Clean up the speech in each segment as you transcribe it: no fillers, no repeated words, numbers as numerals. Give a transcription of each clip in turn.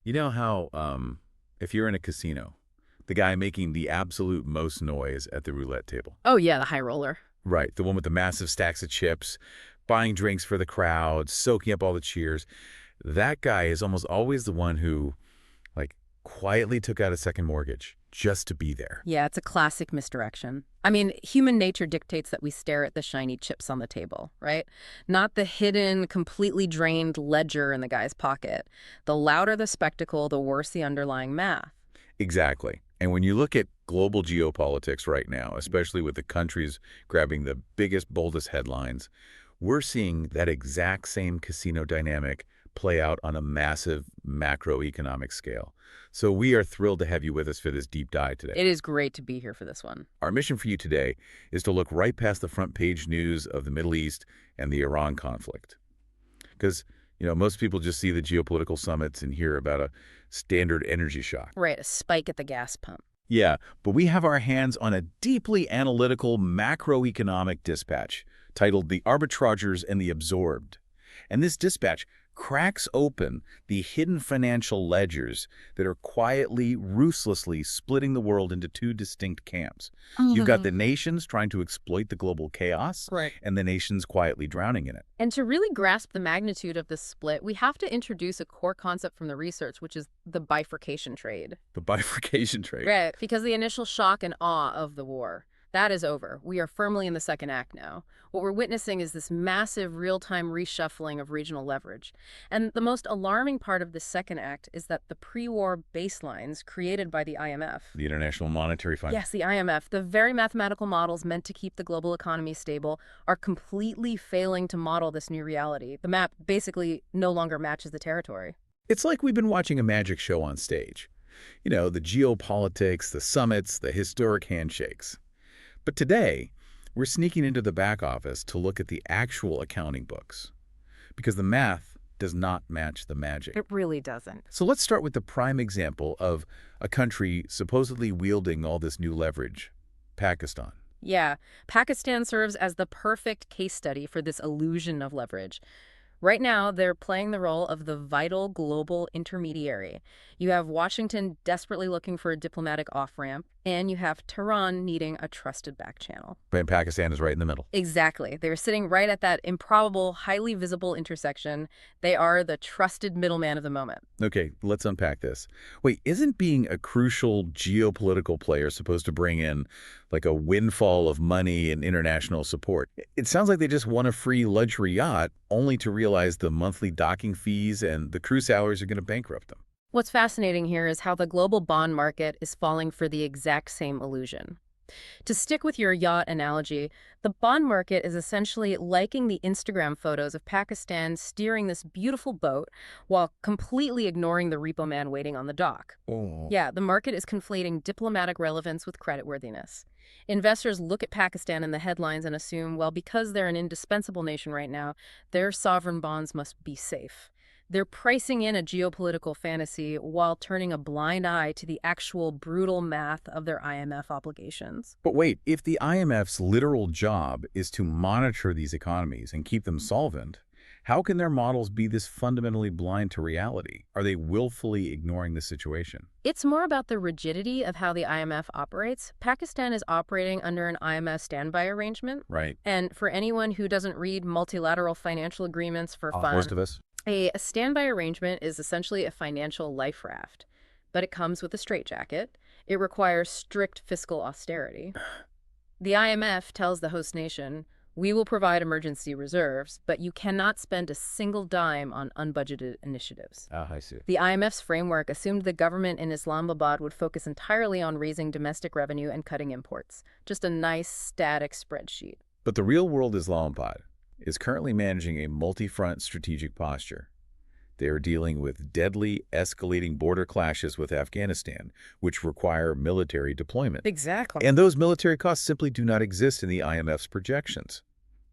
You know how, if you're in a casino, the guy making the absolute most noise at the roulette table. Oh, yeah, the high roller. Right, the one with the massive stacks of chips, buying drinks for the crowd, soaking up all the cheers. That guy is almost always the one who, like, quietly took out a second mortgage just to be there. Yeah, it's a classic misdirection. I mean, human nature dictates that we stare at the shiny chips on the table, right? Not the hidden, completely drained ledger in the guy's pocket. The louder the spectacle, the worse the underlying math. Exactly. And when you look at global geopolitics right now, especially with the countries grabbing the biggest, boldest headlines, we're seeing that exact same casino dynamic play out on a massive macroeconomic scale. So we are thrilled to have you with us for this deep dive today. It is great to be here for this one. Our mission for you today is to look right past the front page news of the Middle East and the Iran conflict. Because, most people just see the geopolitical summits and hear about a standard energy shock. Right, a spike at the gas pump. Yeah, but we have our hands on a deeply analytical macroeconomic dispatch titled The Arbitrageurs and the Absorbed. And this dispatch cracks open the hidden financial ledgers that are quietly, ruthlessly splitting the world into two distinct camps. You've got the nations trying to exploit the global chaos, Right. and the nations quietly drowning in it. And to really grasp the magnitude of this split, we have to introduce a core concept from the research, which is the bifurcation trade. The bifurcation trade. Right, because the initial shock and awe of the war, that is over. We are firmly in the second act now. What we're witnessing is this massive real-time reshuffling of regional leverage. And the most alarming part of this second act is that the pre-war baselines created by the IMF, The International Monetary Fund. yes, the IMF, the very mathematical models meant to keep the global economy stable, are completely failing to model this new reality. The map basically no longer matches the territory. It's like we've been watching a magic show on stage. The geopolitics, the summits, the historic handshakes. But today, we're sneaking into the back office to look at the actual accounting books, because the math does not match the magic. It really doesn't. So let's start with the prime example of a country supposedly wielding all this new leverage, Pakistan. Yeah, Pakistan serves as the perfect case study for this illusion of leverage. Right now, they're playing the role of the vital global intermediary. You have Washington desperately looking for a diplomatic off-ramp, and you have Tehran needing a trusted back channel. And Pakistan is right in the middle. Exactly. They're sitting right at that improbable, highly visible intersection. They are the trusted middleman of the moment. Okay, let's unpack this. Wait, isn't being a crucial geopolitical player supposed to bring in like a windfall of money and international support? It sounds like they just won a free luxury yacht only to realize the monthly docking fees and the crew salaries are going to bankrupt them. What's fascinating here is how the global bond market is falling for the exact same illusion. To stick with your yacht analogy, the bond market is essentially liking the Instagram photos of Pakistan steering this beautiful boat while completely ignoring the repo man waiting on the dock. Oh. Yeah, the market is conflating diplomatic relevance with creditworthiness. Investors look at Pakistan in the headlines and assume, well, because they're an indispensable nation right now, their sovereign bonds must be safe. They're pricing in a geopolitical fantasy while turning a blind eye to the actual brutal math of their IMF obligations. But wait, if the IMF's literal job is to monitor these economies and keep them solvent, how can their models be this fundamentally blind to reality? Are they willfully ignoring the situation? It's more about the rigidity of how the IMF operates. Pakistan is operating under an IMF Stand-By Arrangement. Right. And for anyone who doesn't read multilateral financial agreements for fun, Most of us. A standby arrangement is essentially a financial life raft, but it comes with a straitjacket. It requires strict fiscal austerity. The IMF tells the host nation, we will provide emergency reserves, but you cannot spend a single dime on unbudgeted initiatives. I see. The IMF's framework assumed the government in Islamabad would focus entirely on raising domestic revenue and cutting imports. Just a nice, static spreadsheet. But the real world Islamabad is currently managing a multi-front strategic posture. They are dealing with deadly, escalating border clashes with Afghanistan, which require military deployment. Exactly. And those military costs simply do not exist in the IMF's projections.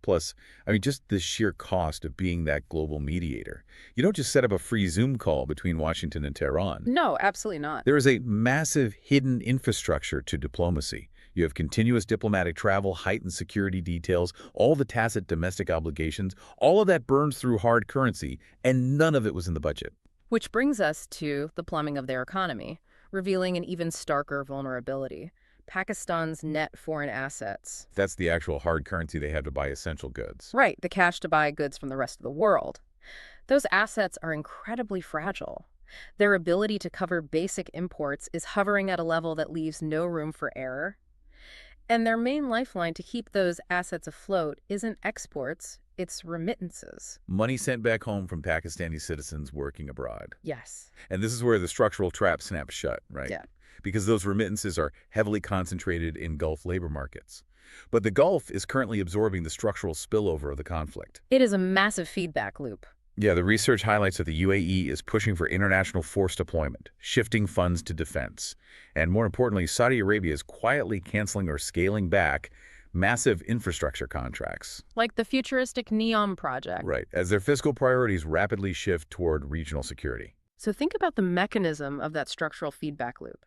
Plus, just the sheer cost of being that global mediator. You don't just set up a free Zoom call between Washington and Tehran. No, absolutely not. There is a massive hidden infrastructure to diplomacy. You have continuous diplomatic travel, heightened security details, all the tacit domestic obligations. All of that burns through hard currency, and none of it was in the budget. Which brings us to the plumbing of their economy, revealing an even starker vulnerability: Pakistan's net foreign assets. That's the actual hard currency they have to buy essential goods. Right, the cash to buy goods from the rest of the world. Those assets are incredibly fragile. Their ability to cover basic imports is hovering at a level that leaves no room for error. And their main lifeline to keep those assets afloat isn't exports, it's remittances. Money sent back home from Pakistani citizens working abroad. Yes. And this is where the structural trap snaps shut, right? Yeah. Because those remittances are heavily concentrated in Gulf labor markets. But the Gulf is currently absorbing the structural spillover of the conflict. It is a massive feedback loop. Yeah, the research highlights that the UAE is pushing for international force deployment, shifting funds to defense. And more importantly, Saudi Arabia is quietly canceling or scaling back massive infrastructure contracts. Like the futuristic NEOM project. Right, as their fiscal priorities rapidly shift toward regional security. So think about the mechanism of that structural feedback loop.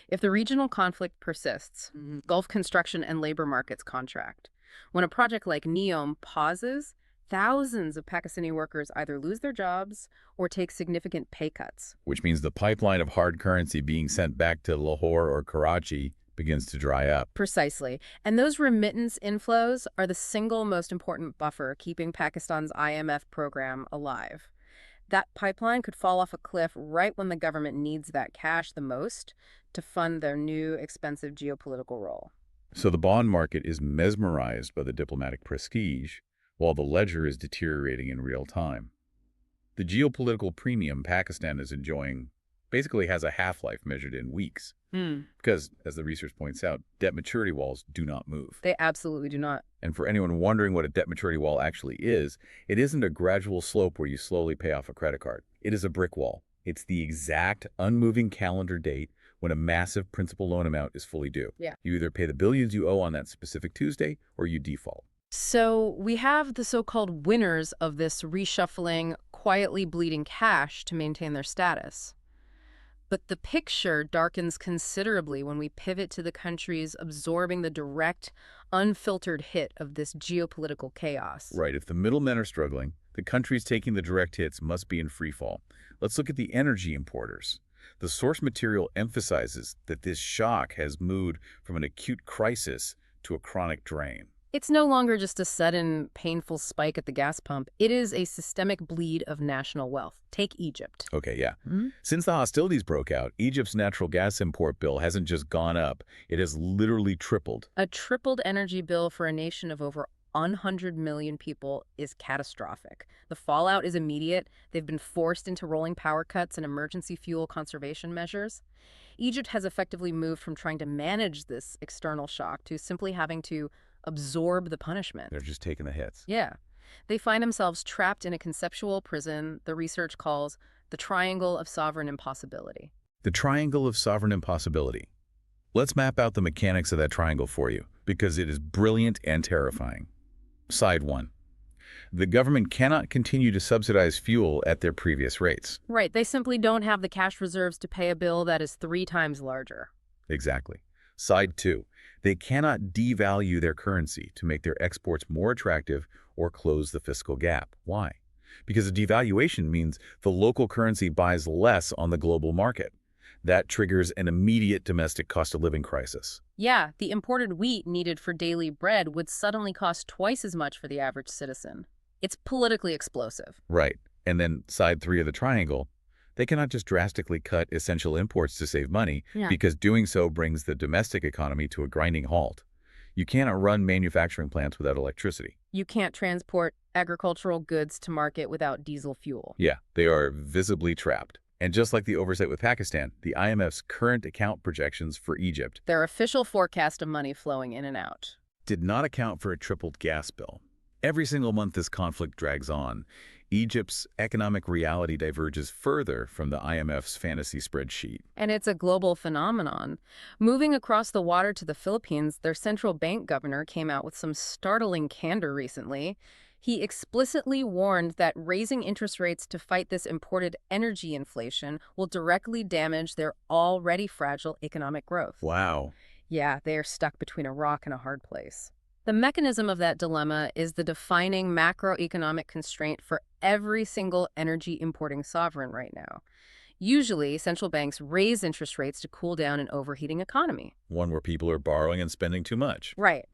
If the regional conflict persists, Gulf construction and labor markets contract. When a project like NEOM pauses, thousands of Pakistani workers either lose their jobs or take significant pay cuts. Which means the pipeline of hard currency being sent back to Lahore or Karachi begins to dry up. Precisely. And those remittance inflows are the single most important buffer keeping Pakistan's IMF program alive. That pipeline could fall off a cliff right when the government needs that cash the most to fund their new expensive geopolitical role. So the bond market is mesmerized by the diplomatic prestige, while the ledger is deteriorating in real time. The geopolitical premium Pakistan is enjoying basically has a half-life measured in weeks. Because, as the research points out, debt maturity walls do not move. They absolutely do not. And for anyone wondering what a debt maturity wall actually is, it isn't a gradual slope where you slowly pay off a credit card. It is a brick wall. It's the exact unmoving calendar date when a massive principal loan amount is fully due. Yeah. You either pay the billions you owe on that specific Tuesday or you default. So we have the so-called winners of this reshuffling, quietly bleeding cash to maintain their status. But the picture darkens considerably when we pivot to the countries absorbing the direct, unfiltered hit of this geopolitical chaos. Right. If the middlemen are struggling, the countries taking the direct hits must be in free fall. Let's look at the energy importers. The source material emphasizes that this shock has moved from an acute crisis to a chronic drain. It's no longer just a sudden, painful spike at the gas pump. It is a systemic bleed of national wealth. Take Egypt. Okay, yeah. Since the hostilities broke out, Egypt's natural gas import bill hasn't just gone up, it has literally tripled. A tripled energy bill for a nation of over 100 million people is catastrophic. The fallout is immediate. They've been forced into rolling power cuts and emergency fuel conservation measures. Egypt has effectively moved from trying to manage this external shock to simply having to absorb the punishment. They're just taking the hits. Yeah. They find themselves trapped in a conceptual prison the research calls the triangle of sovereign impossibility. The triangle of sovereign impossibility. Let's map out the mechanics of that triangle for you, because it is brilliant and terrifying. Side 1. The government cannot continue to subsidize fuel at their previous rates. Right. They simply don't have the cash reserves to pay a bill that is 3 times larger. Exactly. Side 2. They cannot devalue their currency to make their exports more attractive or close the fiscal gap. Why? Because a devaluation means the local currency buys less on the global market. That triggers an immediate domestic cost of living crisis. Yeah, the imported wheat needed for daily bread would suddenly cost twice as much for the average citizen. It's politically explosive. Right. And then side 3 of the triangle, they cannot just drastically cut essential imports to save money, because doing so brings the domestic economy to a grinding halt. You cannot run manufacturing plants without electricity. You can't transport agricultural goods to market without diesel fuel. Yeah, they are visibly trapped. And just like the oversight with Pakistan, the IMF's current account projections for Egypt, their official forecast of money flowing in and out, did not account for a tripled gas bill. Every single month this conflict drags on, Egypt's economic reality diverges further from the IMF's fantasy spreadsheet. And it's a global phenomenon. Moving across the water to the Philippines, their central bank governor came out with some startling candor recently. He explicitly warned that raising interest rates to fight this imported energy inflation will directly damage their already fragile economic growth. Wow. Yeah, they are stuck between a rock and a hard place. The mechanism of that dilemma is the defining macroeconomic constraint for every single energy importing sovereign right now. Usually, central banks raise interest rates to cool down an overheating economy. One where people are borrowing and spending too much. Right.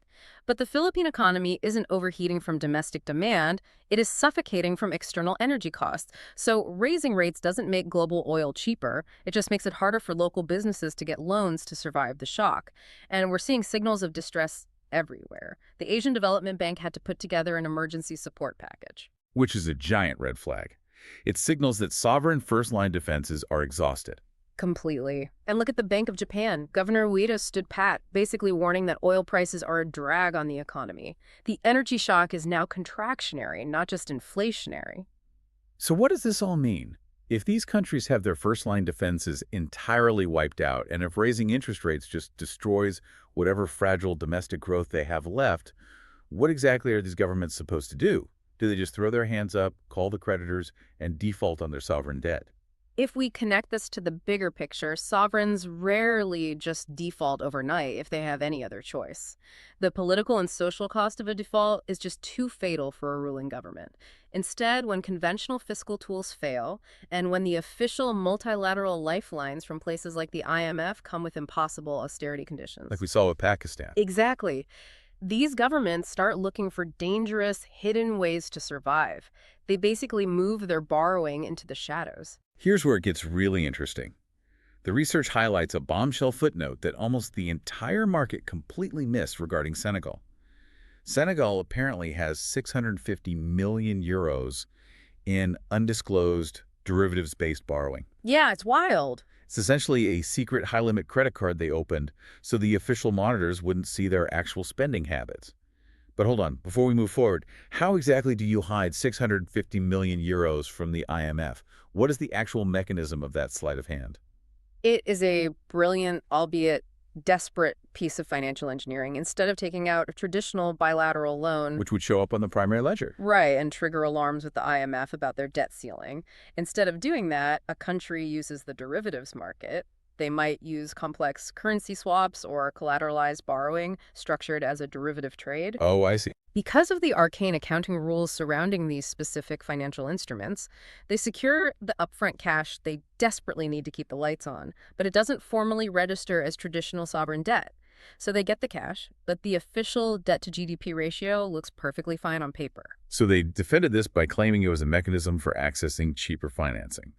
But the Philippine economy isn't overheating from domestic demand, it is suffocating from external energy costs. So raising rates doesn't make global oil cheaper, it just makes it harder for local businesses to get loans to survive the shock. And we're seeing signals of distress everywhere. The Asian Development Bank had to put together an emergency support package. Which is a giant red flag. It signals that sovereign first-line defenses are exhausted. Completely. And look at the Bank of Japan. Governor Ueda stood pat, basically warning that oil prices are a drag on the economy. The energy shock is now contractionary, not just inflationary. So what does this all mean? If these countries have their first-line defenses entirely wiped out, and if raising interest rates just destroys whatever fragile domestic growth they have left, what exactly are these governments supposed to do? Do they just throw their hands up, call the creditors, and default on their sovereign debt? If we connect this to the bigger picture, sovereigns rarely just default overnight if they have any other choice. The political and social cost of a default is just too fatal for a ruling government. Instead, when conventional fiscal tools fail, and when the official multilateral lifelines from places like the IMF come with impossible austerity conditions. Like we saw with Pakistan. Exactly. These governments start looking for dangerous, hidden ways to survive. They basically move their borrowing into the shadows. Here's where it gets really interesting. The research highlights a bombshell footnote that almost the entire market completely missed regarding Senegal. Senegal apparently has 650 million euros in undisclosed derivatives-based borrowing. Yeah, it's wild. It's essentially a secret high-limit credit card they opened so the official monitors wouldn't see their actual spending habits. But hold on, before we move forward, how exactly do you hide 650 million euros from the IMF? What is the actual mechanism of that sleight of hand? It is a brilliant, albeit desperate, piece of financial engineering. Instead of taking out a traditional bilateral loan, Which would show up on the primary ledger. right, and trigger alarms with the IMF about their debt ceiling. Instead of doing that, a country uses the derivatives market. They might use complex currency swaps or collateralized borrowing structured as a derivative trade. Oh, I see. Because of the arcane accounting rules surrounding these specific financial instruments, they secure the upfront cash they desperately need to keep the lights on, but it doesn't formally register as traditional sovereign debt. So they get the cash, but the official debt-to-GDP ratio looks perfectly fine on paper. So they defended this by claiming it was a mechanism for accessing cheaper financing.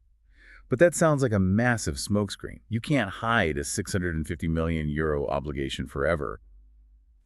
But that sounds like a massive smokescreen. You can't hide a 650 million euro obligation forever.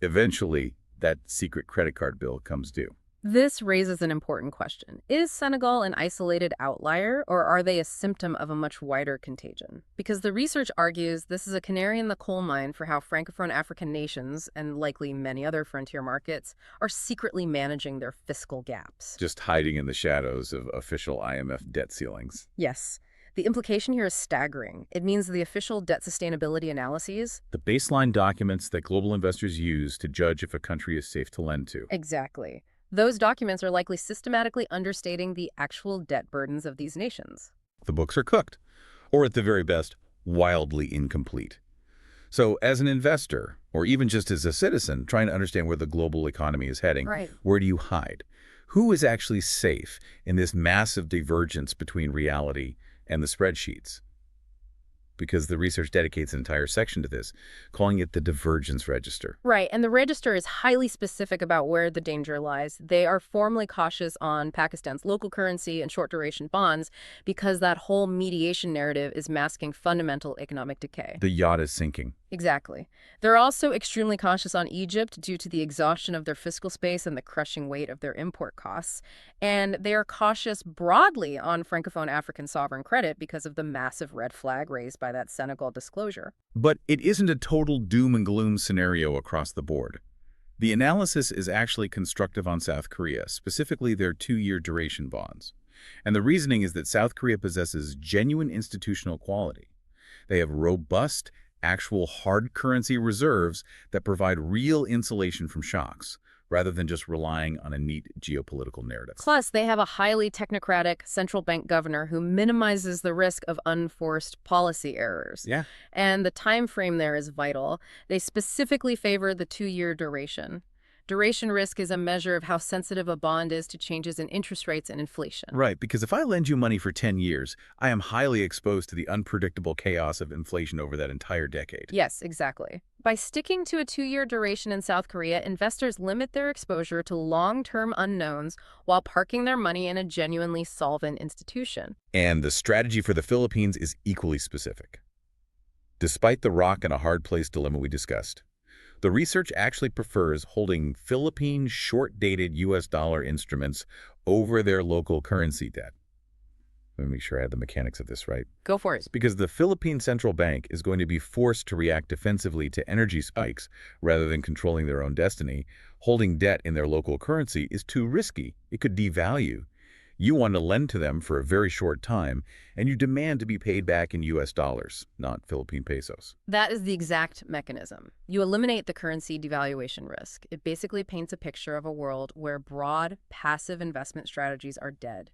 Eventually, that secret credit card bill comes due. This raises an important question. Is Senegal an isolated outlier, or are they a symptom of a much wider contagion? Because the research argues this is a canary in the coal mine for how francophone African nations, and likely many other frontier markets, are secretly managing their fiscal gaps. Just hiding in the shadows of official IMF debt ceilings. Yes. The implication here is staggering. It means the official debt sustainability analyses. The baseline documents that global investors use to judge if a country is safe to lend to. Exactly. Those documents are likely systematically understating the actual debt burdens of these nations. The books are cooked, or at the very best, wildly incomplete. So as an investor, or even just as a citizen trying to understand where the global economy is heading, Right. Where do you hide? Who is actually safe in this massive divergence between reality and the spreadsheets? Because the research dedicates an entire section to this, calling it the divergence register. Right, and the register is highly specific about where the danger lies. They are formally cautious on Pakistan's local currency and short-duration bonds because that whole mediation narrative is masking fundamental economic decay. The yacht is sinking. Exactly. They're also extremely cautious on Egypt due to the exhaustion of their fiscal space and the crushing weight of their import costs. And they are cautious broadly on Francophone African sovereign credit because of the massive red flag raised by that Senegal disclosure. But it isn't a total doom and gloom scenario across the board. The analysis is actually constructive on South Korea, specifically their 2-year duration bonds. And the reasoning is that South Korea possesses genuine institutional quality. They have robust, actual hard currency reserves that provide real insulation from shocks, rather than just relying on a neat geopolitical narrative. Plus, they have a highly technocratic central bank governor who minimizes the risk of unforced policy errors. Yeah. And the time frame there is vital. They specifically favor the 2-year duration. Duration risk is a measure of how sensitive a bond is to changes in interest rates and inflation. Right, because if I lend you money for 10 years, I am highly exposed to the unpredictable chaos of inflation over that entire decade. Yes, exactly. By sticking to a 2-year duration in South Korea, investors limit their exposure to long-term unknowns while parking their money in a genuinely solvent institution. And the strategy for the Philippines is equally specific. Despite the rock and a hard place dilemma we discussed, the research actually prefers holding Philippine short-dated U.S. dollar instruments over their local currency debt. Let me make sure I have the mechanics of this right. Go for it. Because the Philippine Central Bank is going to be forced to react defensively to energy spikes rather than controlling their own destiny. Holding debt in their local currency is too risky. It could devalue. You want to lend to them for a very short time, and you demand to be paid back in U.S. dollars, not Philippine pesos. That is the exact mechanism. You eliminate the currency devaluation risk. It basically paints a picture of a world where broad, passive investment strategies are dead.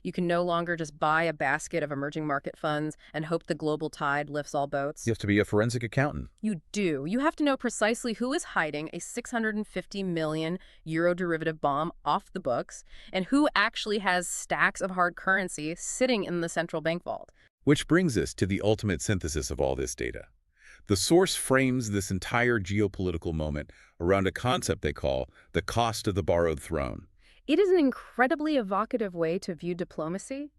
You can no longer just buy a basket of emerging market funds and hope the global tide lifts all boats. You have to be a forensic accountant. You do. You have to know precisely who is hiding a 650 million euro derivative bomb off the books and who actually has stacks of hard currency sitting in the central bank vault. Which brings us to the ultimate synthesis of all this data. The source frames this entire geopolitical moment around a concept they call the cost of the borrowed throne. It is an incredibly evocative way to view diplomacy.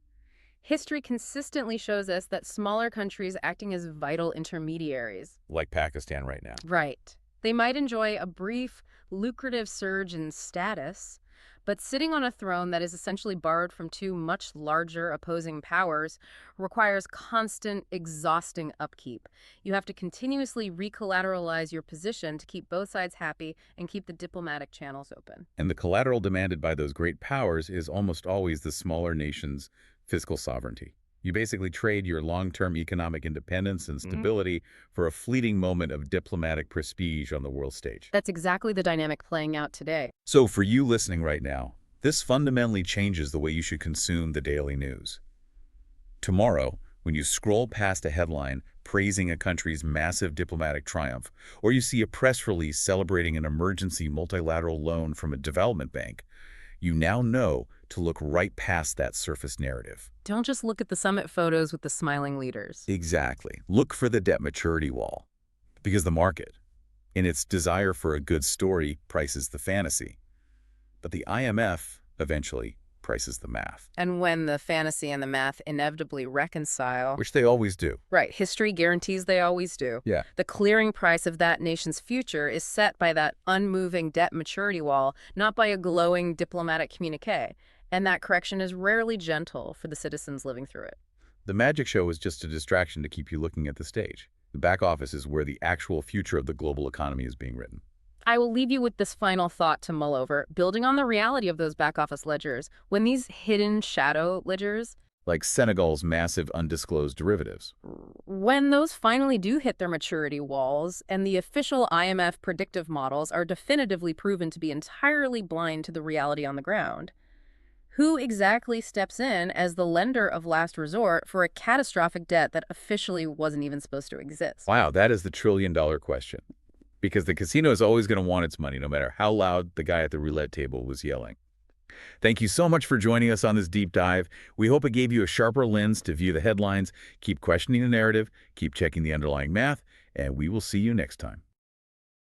History consistently shows us that smaller countries acting as vital intermediaries. Like Pakistan right now. Right. They might enjoy a brief, lucrative surge in status, but sitting on a throne that is essentially borrowed from two much larger opposing powers requires constant, exhausting upkeep. You have to continuously recollateralize your position to keep both sides happy and keep the diplomatic channels open. And the collateral demanded by those great powers is almost always the smaller nation's fiscal sovereignty. You basically trade your long-term economic independence and stability for a fleeting moment of diplomatic prestige on the world stage. That's exactly the dynamic playing out today. So for you listening right now, this fundamentally changes the way you should consume the daily news. Tomorrow, when you scroll past a headline praising a country's massive diplomatic triumph, or you see a press release celebrating an emergency multilateral loan from a development bank, you now know to look right past that surface narrative. Don't just look at the summit photos with the smiling leaders. Exactly. Look for the debt maturity wall. Because the market, in its desire for a good story, prices the fantasy. But the IMF eventually prices the math. And when the fantasy and the math inevitably reconcile... Which they always do. Right. History guarantees they always do. Yeah. The clearing price of that nation's future is set by that unmoving debt maturity wall, not by a glowing diplomatic communique. And that correction is rarely gentle for the citizens living through it. The magic show is just a distraction to keep you looking at the stage. The back office is where the actual future of the global economy is being written. I will leave you with this final thought to mull over, building on the reality of those back office ledgers. When these hidden shadow ledgers, like Senegal's massive undisclosed derivatives, when those finally do hit their maturity walls and the official IMF predictive models are definitively proven to be entirely blind to the reality on the ground, who exactly steps in as the lender of last resort for a catastrophic debt that officially wasn't even supposed to exist? Wow, that is the trillion-dollar question. Because the casino is always going to want its money, no matter how loud the guy at the roulette table was yelling. Thank you so much for joining us on this deep dive. We hope it gave you a sharper lens to view the headlines. Keep questioning the narrative, keep checking the underlying math, and we will see you next time.